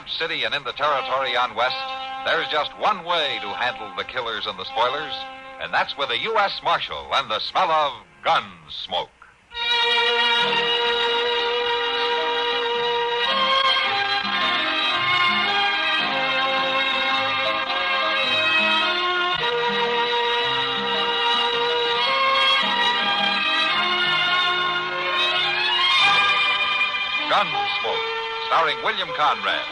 city and in the territory on west, there's just one way to handle the killers and the spoilers, and that's with a U.S. Marshal and the smell of Gunsmoke. Gunsmoke, starring William Conrad.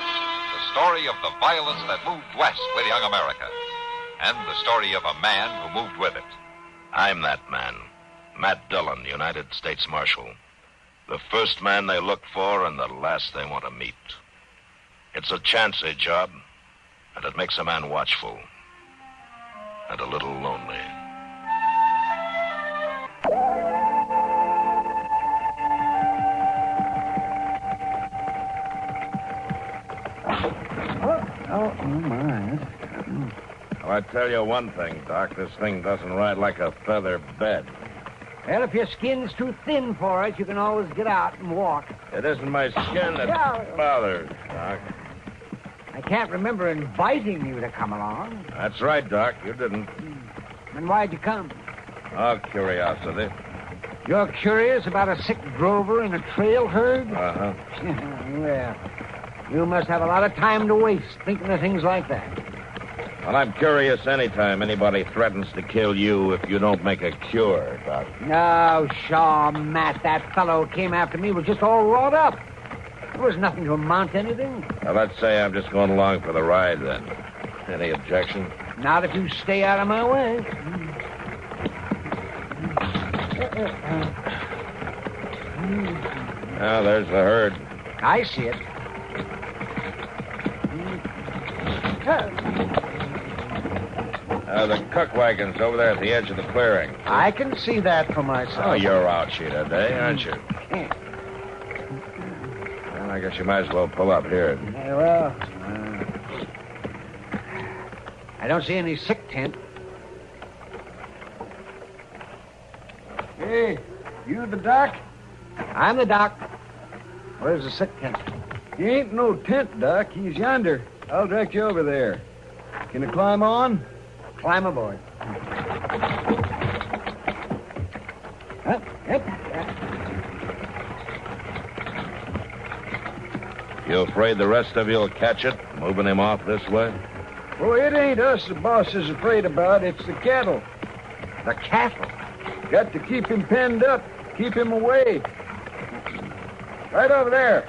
The story of the violence that moved west with young America. And the story of a man who moved with it. I'm that man. Matt Dillon, United States Marshal. The first man they look for and the last they want to meet. It's a chancy job, and it makes a man watchful. And a little lonely. Oh, my. Well, I tell you one thing, Doc. This thing doesn't ride like a feather bed. Well, if your skin's too thin for it, you can always get out and walk. It isn't my skin that bothers, Doc. I can't remember inviting you to come along. That's right, Doc. You didn't. Then why'd you come? Oh, curiosity. You're curious about a sick drover in a trail herd? Uh-huh. Well, you must have a lot of time to waste thinking of things like that. Well, I'm curious anytime anybody threatens to kill you if you don't make a cure, Doc. No, Shaw, Matt, that fellow came after me was just all wrought up. There was nothing to amount to anything. Well, let's say I'm just going along for the ride, then. Any objection? Not if you stay out of my way. Now, there's the herd. I see it. The cook wagon's over there at the edge of the clearing. I can see that for myself. Oh, you're out here today, aren't you? Well, I guess you might as well pull up here. Well, I don't see any sick tent. Hey, you the doc? I'm the doc. Where's the sick tent? He ain't no tent, Doc. He's yonder. I'll direct you over there. Can you climb on? Climb aboard. Yep. You afraid the rest of you will catch it, moving him off this way? Oh, it ain't us the boss is afraid about. It's the cattle. The cattle? Got to keep him penned up. Keep him away. Right over there.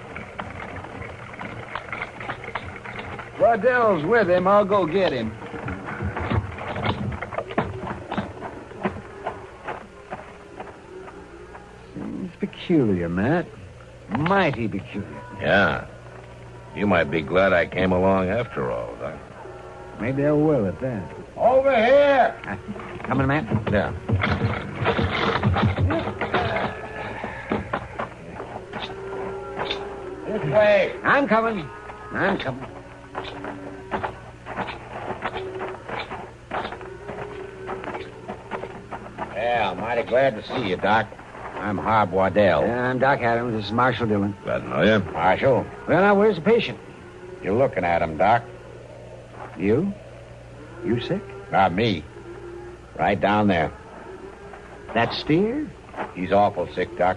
Waddell's with him. I'll go get him. Seems peculiar, Matt. Mighty peculiar. Yeah. You might be glad I came along after all, Doc. Maybe I will at that. Over here. Coming, Matt? Yeah. This way. I'm coming. Yeah, I'm mighty glad to see you, Doc. I'm Harb Waddell. I'm Doc Adams. This is Marshal Dillon. Glad to know you. Marshal, Well, now, where's the patient? you're looking at him, Doc. You? You sick? Not me. Right down there. That steer? He's awful sick, Doc.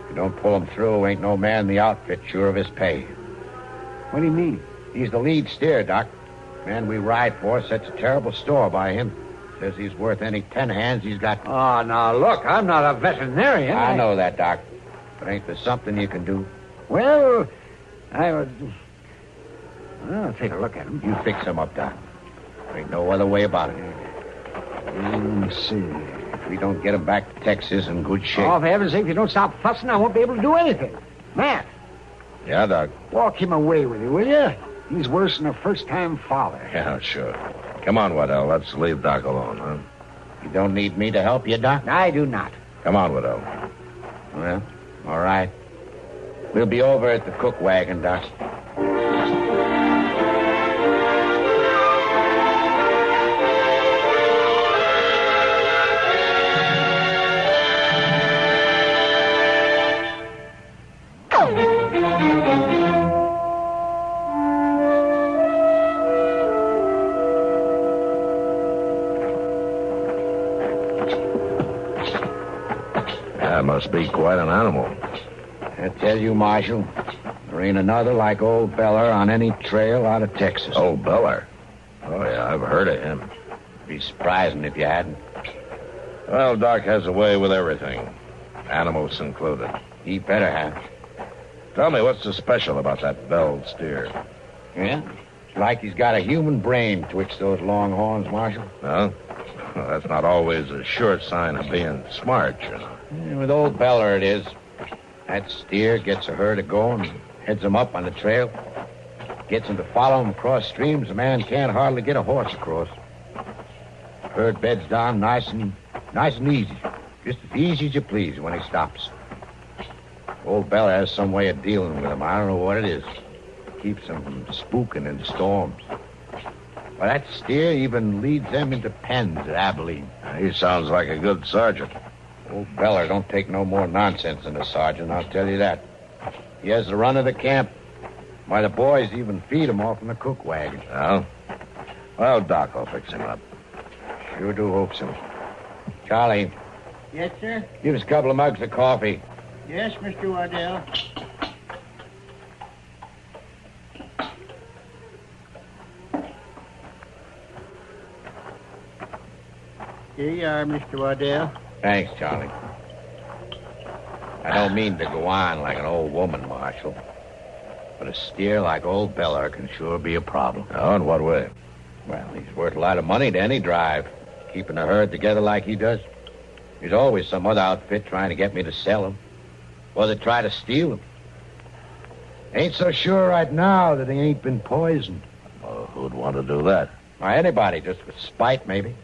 If you don't pull him through, ain't no man in the outfit sure of his pay. What do you mean? He's the lead steer, Doc. Man we ride for sets a terrible store by him. Says he's worth any 10 hands he's got. Oh, now, look, I'm not a veterinarian. I know that, Doc. But ain't there something you can do? Well, I'll take a look at him. You fix him up, Doc. There ain't no other way about it. Let me see. If we don't get him back to Texas in good shape. Oh, for heaven's sake, if you don't stop fussing, I won't be able to do anything. Matt, Yeah, Doc. walk him away with you, will you? He's worse than a first-time father. Yeah, sure. Come on, Waddell. Let's leave Doc alone, huh? You don't need me to help you, Doc? I do not. Come on, Waddell. Well, all right. We'll be over at the cook wagon, Doc. That must be quite an animal. I tell you, Marshal, there ain't another like old Beller on any trail out of Texas. Old Beller? Oh, yeah, I've heard of him. Be surprising if you hadn't. Well, Doc has a way with everything, animals included. He better have. Tell me, what's so special about that belled steer? Yeah? It's like he's got a human brain twixt those long horns, Marshal. No? Well, that's not always a sure sign of being smart, you know. Yeah, with old Beller it is. That steer gets a herd going, heads them up on the trail. Gets him to follow him across streams a man can't hardly get a horse across. Herd beds down nice and easy. Just as easy as you please when he stops. Old Beller has some way of dealing with him. I don't know what it is. Keeps him from spooking in storms. Well, that steer even leads them into pens at Abilene. He sounds like a good sergeant. Old Beller don't take no more nonsense than a sergeant, I'll tell you that. He has the run of the camp. Why, the boys even feed him off in the cook wagon. Oh? Well, Doc will fix him up. Sure do hope so. Charlie. Yes, sir? Give us a couple of mugs of coffee. Yes, Mr. Waddell. Here you are, Mr. Waddell. Thanks, Charlie. I don't mean to go on like an old woman, Marshal. But a steer like old Beller can sure be a problem. Oh, in what way? Well, he's worth a lot of money to any drive, keeping a herd together like he does. There's always some other outfit trying to get me to sell him, or they try to steal him. Ain't so sure right now that he ain't been poisoned. Well, who'd want to do that? Or anybody, just with spite, maybe.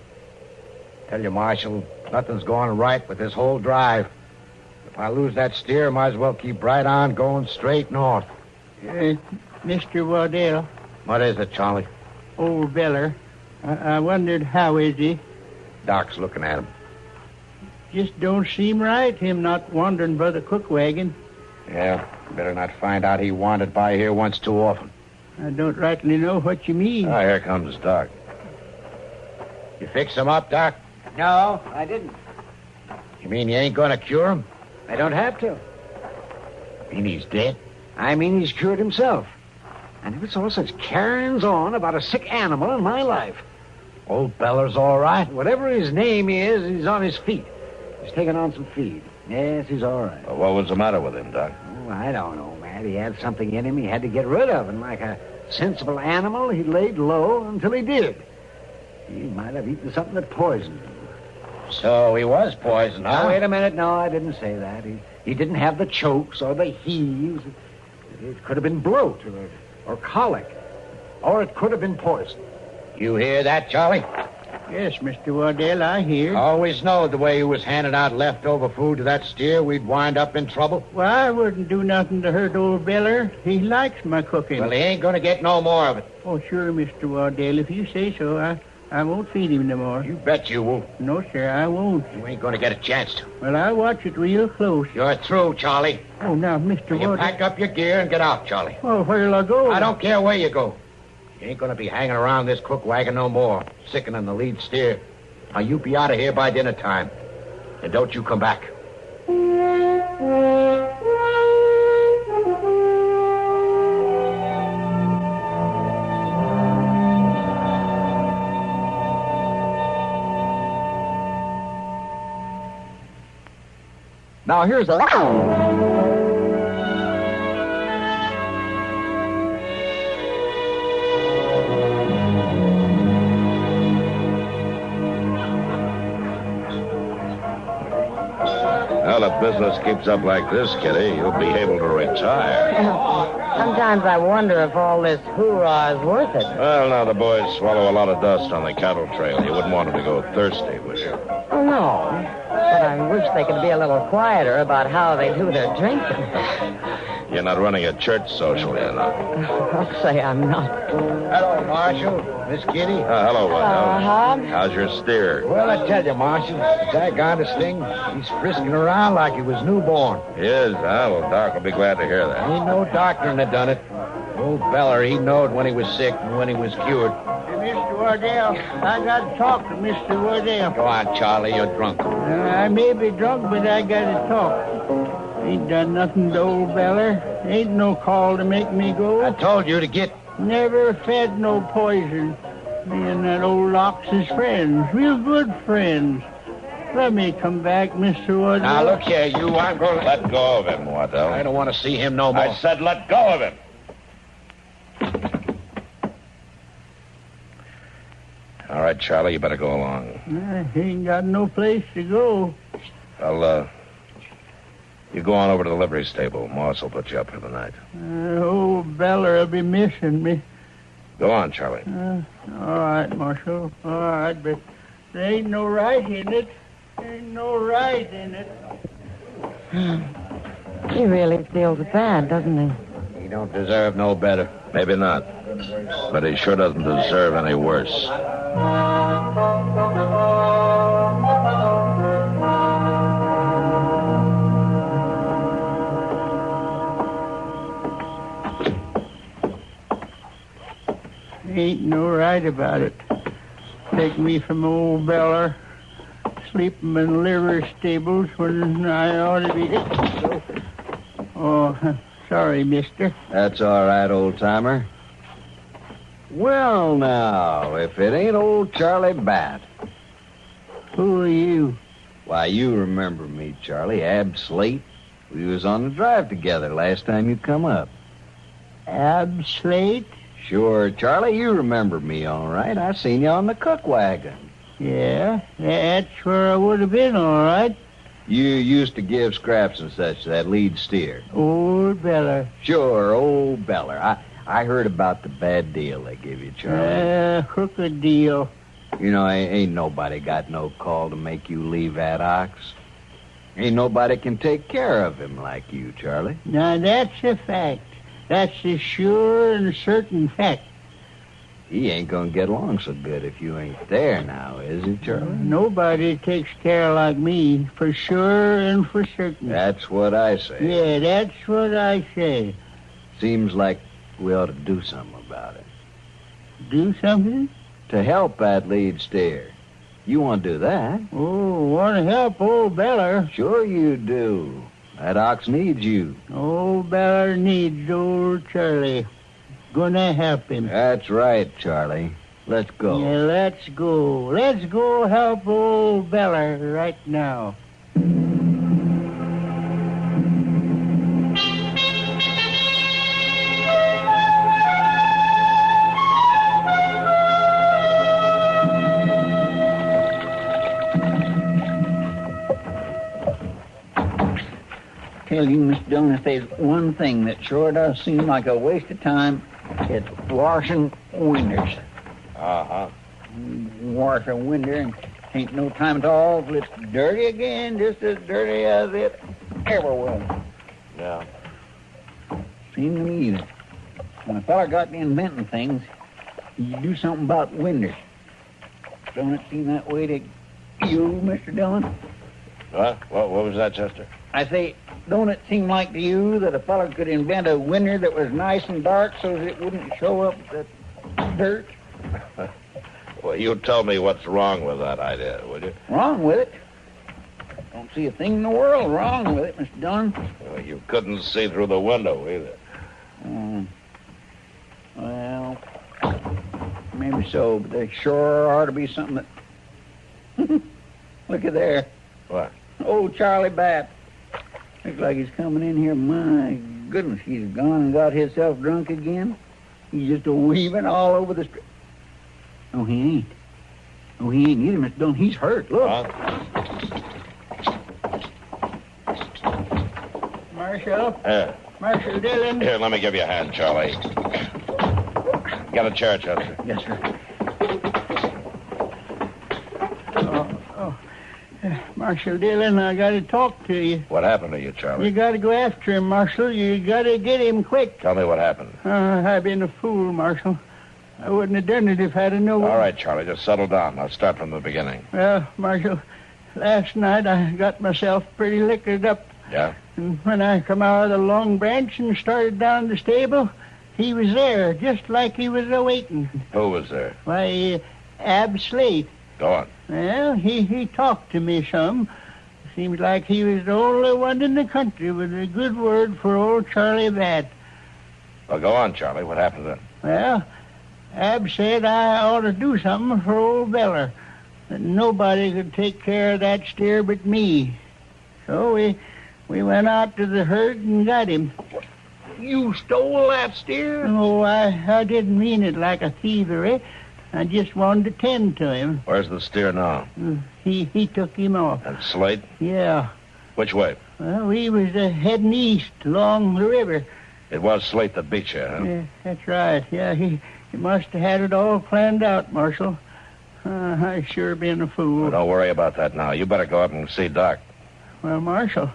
Tell you, Marshal, nothing's going right with this whole drive. If I lose that steer, I might as well keep right on going straight north. Mr. Waddell. What is it, Charlie? Old Beller. I wondered how is he? Doc's looking at him. Just don't seem right, him not wandering by the cook wagon. Yeah, better not find out he wandered by here once too often. I don't rightly know what you mean. Ah, here comes Doc. You fix him up, Doc? No, I didn't. You mean you ain't gonna cure him? I don't have to. You mean he's dead? I mean he's cured himself. I never saw such carryings on about a sick animal in my life. Old Beller's all right? Whatever his name is, he's on his feet. He's taking on some feed. Yes, he's all right. Well, what was the matter with him, Doc? Oh, I don't know, Matt. He had something in him he had to get rid of, and like a sensible animal, he laid low until he did. He might have eaten something that poisoned him. So he was poisoned, huh? Now, wait a minute. No, I didn't say that. He didn't have the chokes or the heaves. It could have been bloat or colic. Or it could have been poison. You hear that, Charlie? Yes, Mr. Waddell, I hear. I always knowed the way you was handing out leftover food to that steer, we'd wind up in trouble. Well, I wouldn't do nothing to hurt old Beller. He likes my cooking. Well, he ain't gonna get no more of it. Oh, sure, Mr. Waddell. If you say so, I won't feed him no more. You bet you won't. No, sir, I won't. You ain't gonna get a chance to. Well, I'll watch it real close. You're through, Charlie. Oh, now, Mr. You Waddell. pack up your gear and get out, Charlie. Oh, where'll I go? I don't care where you go. You ain't gonna be hanging around this cook wagon no more, sickening the lead steer. Now, you be out of here by dinner time. And don't you come back. Now, here's a... Well, if business keeps up like this, Kitty, you'll be able to retire. Sometimes I wonder if all this hoorah is worth it. Well, now, the boys swallow a lot of dust on the cattle trail. You wouldn't want them to go thirsty, would you? Oh, no. But I wish they could be a little quieter about how they do their drinking. You're not running a church social, you know. I'll say I'm not. Hello, Marshal. Miss Kitty. Hello, Waddell. Hub? How's your steer? Well, I tell you, Marshal, daggone thing, he's frisking around like he was newborn. He is, huh? Well, Doc will be glad to hear that. Ain't no doctoring that done it. Old Beller, he knowed when he was sick and when he was cured. Mr. Wardell. I got to talk to Mr. Wardell. Go on, Charlie. You're drunk. I may be drunk, but I got to talk. Ain't done nothing to old Beller. Ain't no call to make me go. I told you to get... Never fed no poison. Me and that old Locke's his friends. Real good friends. Let me come back, Mr. Wardell. Now, look here, you. I'm going to... Let go of him, Waddell. I don't want to see him no more. I said let go of him. All right, Charlie, you better go along. I ain't got no place to go. Well, you go on over to the livery stable. Moss will put you up for the night. Old Beller will be missing me. Go on, Charlie. All right, Marshal. All right, but there ain't no right in it. Ain't no right in it. He really feels bad, doesn't he? He don't deserve no better. Maybe not. But he sure doesn't deserve any worse. Ain't no right about it. Take me from old Beller, sleep in liver stables when I ought to be... Oh, sorry, mister. That's all right, old-timer. Well, now, if it ain't old Charlie Bat. Who are you? Why, you remember me, Charlie. Ab Slate. We was on the drive together last time you come up. Ab Slate? Sure, Charlie, you remember me all right. I seen you on the cook wagon. Yeah, that's where I would have been, all right. You used to give scraps and such to that lead steer. Old Beller. Sure, old Beller. I heard about the bad deal they give you, Charlie. Crooked deal. You know, ain't nobody got no call to make you leave that ox. Ain't nobody can take care of him like you, Charlie. Now, that's a fact. That's a sure and certain fact. He ain't gonna get along so good if you ain't there now, is he, Charlie? Nobody takes care like me, for sure and for certain. That's what I say. Yeah, that's what I say. Seems like we ought to do something about it. Do something? To help that lead steer. You want to do that? Oh, want to help old Beller? Sure you do. That ox needs you. Old Beller needs old Charlie. Gonna help him. That's right, Charlie. Let's go. Yeah, let's go. Let's go help old Beller right now. Tell you, Mr. Dillon, if there's one thing that sure does seem like a waste of time, it's washing winders. Uh-huh. Wash a winder and ain't no time at all till it's dirty again, just as dirty as it ever was. Yeah. Seems to me that when a fella got to inventing things, you do something about winders. Don't it seem that way to you, Mr. Dillon? What was that, Chester? I say, don't it seem like to you that a fella could invent a winder that was nice and dark so that it wouldn't show up the dirt? Well, you tell me what's wrong with that idea, would you? Wrong with it? Don't see a thing in the world wrong with it, Mr. Dillon. Well, you couldn't see through the window either. Well, maybe so, but there sure ought to be something that... Look at there. What? Old Charlie Bat. Looks like he's coming in here. My goodness, he's gone and got himself drunk again. He's just a-weaving all over the street. No, he ain't. No, he ain't either, Mr. Dillon. He's hurt. Look. Marshal. Marshal Dillon. Here, let me give you a hand, Charlie. Get a chair, Chester. Yes, sir. Marshal Dillon, I got to talk to you. What happened to you, Charlie? You got to go after him, Marshal. You got to get him quick. Tell me what happened. I've been a fool, Marshal. I wouldn't have done it if I'd have known. All right, Charlie, just settle down. I'll start from the beginning. Well, Marshal, last night I got myself pretty liquored up. Yeah? And when I come out of the Long Branch and started down the stable, he was there, just like he was awaiting. Who was there? Why, Ab Slate. Go on. Well, he talked to me some. Seems like he was the only one in the country with a good word for old Charlie Bat. Well, go on, Charlie. What happened then? Well, Ab said I ought to do something for old Beller. That nobody could take care of that steer but me. So we went out to the herd and got him. You stole that steer? Oh, I didn't mean it like a thievery. I just wanted to tend to him. Where's the steer now? He took him off. And Slate? Yeah. Which way? Well, we was heading east along the river. It was Slate that beat you, huh? Yeah, that's right. Yeah, he must have had it all planned out, Marshal. I sure been a fool. Well, don't worry about that now. You better go up and see Doc. Well, Marshal,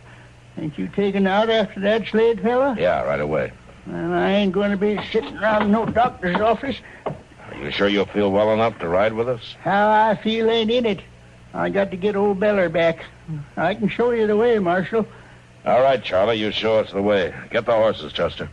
ain't you taken out after that Slade fella? Yeah, right away. Well, I ain't going to be sitting around no doctor's office. Are you sure you'll feel well enough to ride with us? How I feel ain't in it. I got to get old Beller back. I can show you the way, Marshal. All right, Charlie, you show us the way. Get the horses, Chester.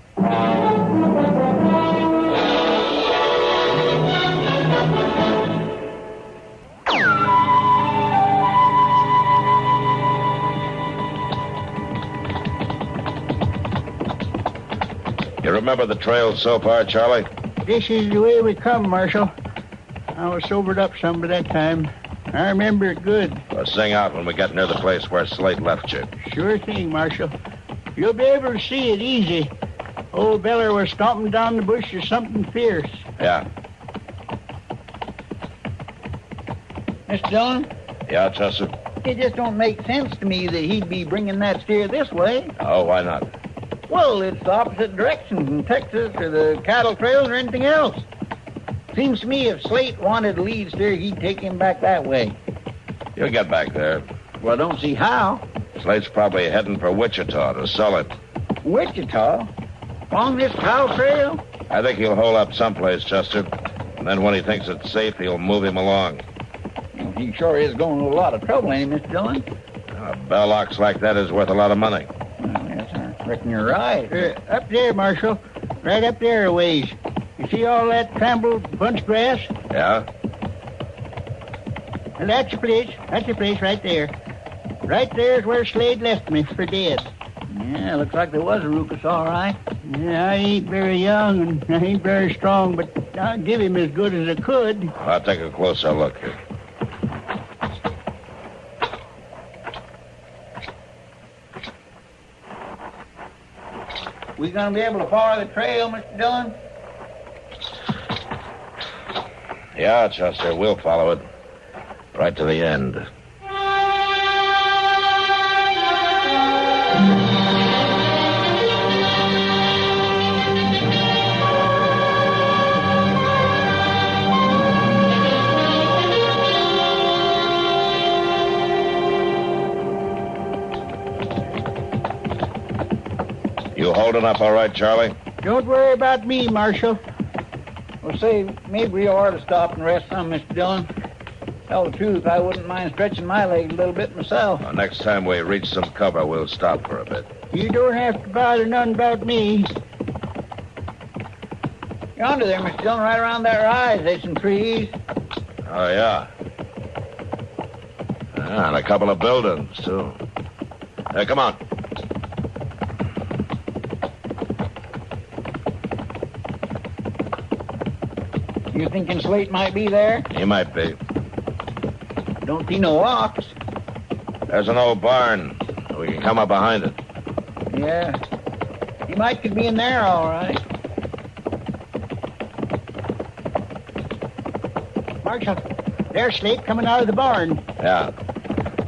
You remember the trail so far, Charlie? This is the way we come, Marshal. I was sobered up some by that time. I remember it good. Well, sing out when we get near the place where Slate left you. Sure thing, Marshal. You'll be able to see it easy. Old Beller was stomping down the bush of something fierce. Yeah. Mr. Dillon? Yeah, Chester? It just don't make sense to me that he'd be bringing that steer this way. Oh, why not? Well, it's the opposite direction from Texas or the cattle trails or anything else. Seems to me if Slate wanted to lead steer, he'd take him back that way. You'll get back there. Well, I don't see how. Slate's probably heading for Wichita to sell it. Wichita? Along this cow trail? I think he'll hole up someplace, Chester. And then when he thinks it's safe, he'll move him along. Well, he sure is going to a lot of trouble, ain't he, Mr. Dillon? A bell ox like that is worth a lot of money. Well, yes, I reckon you're right. Up there, Marshal. Right up there a ways. You see all that trampled bunch grass? Yeah? Well, that's the place. That's the place right there. Right there's where Slade left me for dead. Yeah, looks like there was a ruckus, all right. Yeah, I ain't very young and I ain't very strong, but I'll give him as good as I could. I'll take a closer look here. We gonna be able to follow the trail, Mr. Dillon? Yeah, Chester, we'll follow it. Right to the end. You holding up all right, Charlie? Don't worry about me, Marshal. Well, say, maybe we ought to stop and rest some, Mr. Dillon. Tell the truth, I wouldn't mind stretching my legs a little bit myself. Well, next time we reach some cover, we'll stop for a bit. You don't have to bother none about me. Yonder there, Mr. Dillon, right around that rise, there's some trees. Oh, yeah. Yeah, and a couple of buildings, too. Hey, come on. You thinking Slate might be there? He might be. Don't see no ox. There's an old barn. We can come up behind it. Yeah. He might could be in there, all right. Marshal, there's Slate coming out of the barn. Yeah.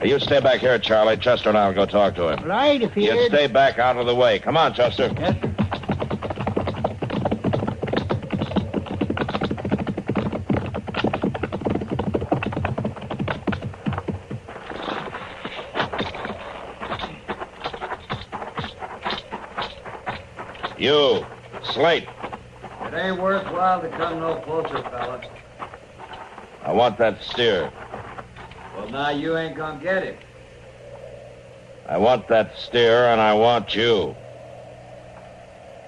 Hey, you stay back here, Charlie. Chester and I will go talk to him. Right, if You stay back out of the way. Come on, Chester. Yes, sir. You, Slate. It ain't worthwhile to come no closer, fella. I want that steer. Well, now you ain't gonna get it. I want that steer, and I want you.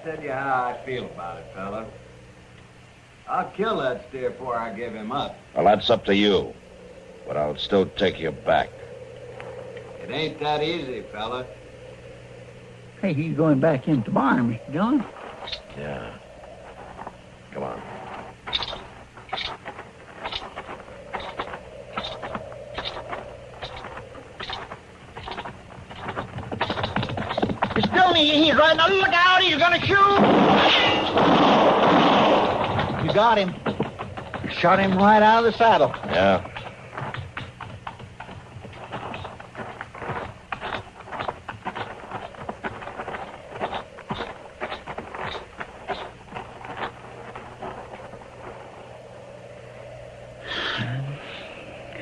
tell you how I feel about it, fella. I'll kill that steer before I give him up. Well, that's up to you. But I'll still take you back. It ain't that easy, fella. Hey, he's going back into the barn, Mr. Dillon. Yeah. Come on. Mr. Dillon, he's right now. Look out, he's going to shoot. You got him. Shot him right out of the saddle. Yeah.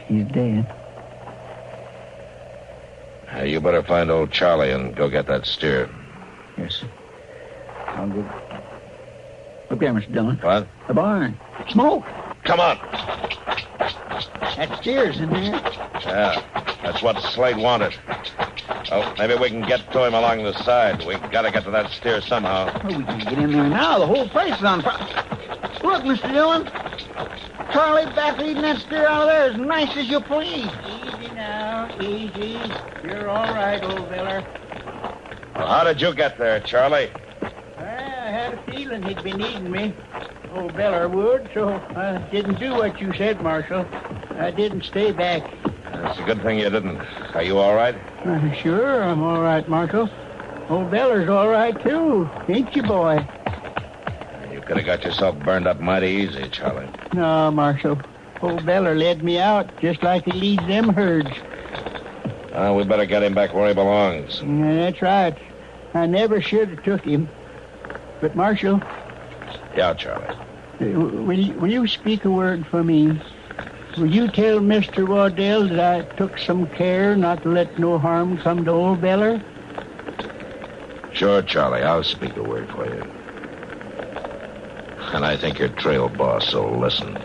He's dead. You better find old Charlie and go get that steer. Yes, sir. I'll go. Look there, Mr. Dillon. What? The barn. Smoke. Come on. That steer's in there. Yeah, that's what Slade wanted. Oh, maybe we can get to him along the side. We gotta get to that steer somehow. Oh, we can get in there now. The whole place is on fire. Look, Mr. Dillon. Charlie back leading that steer out of there as nice as you please. Easy now, easy. You're all right, old feller. Well, how did you get there, Charlie? I had a feeling he'd be needing me. Old Beller would, so I didn't do what you said, Marshal. I didn't stay back. It's a good thing you didn't. Are you all right? Sure, I'm all right, Marshal. Old Beller's all right, too. Ain't you, boy? You could have got yourself burned up mighty easy, Charlie. No, Marshal. Old Beller led me out just like he leads them herds. We better get him back where he belongs. Yeah, that's right. I never should have took him. But, Marshal... Yeah, Charlie. Will you speak a word for me? Will you tell Mr. Waddell that I took some care not to let no harm come to old Beller? Sure, Charlie. I'll speak a word for you. And I think your trail boss will listen.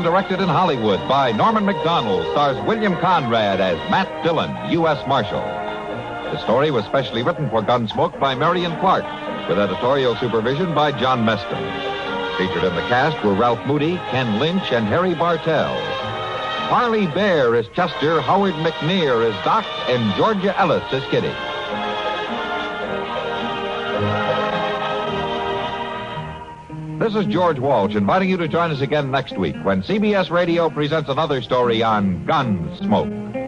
Directed in Hollywood by Norman Macdonald, stars William Conrad as Matt Dillon, U.S. Marshal. The story was specially written for Gunsmoke by Marion Clark, with editorial supervision by John Meston. Featured in the cast were Ralph Moody, Ken Lynch, and Harry Bartell. Harley Bear is Chester, Howard McNear is Doc, and Georgia Ellis is Kitty. This is George Walsh inviting you to join us again next week when CBS Radio presents another story on Gunsmoke.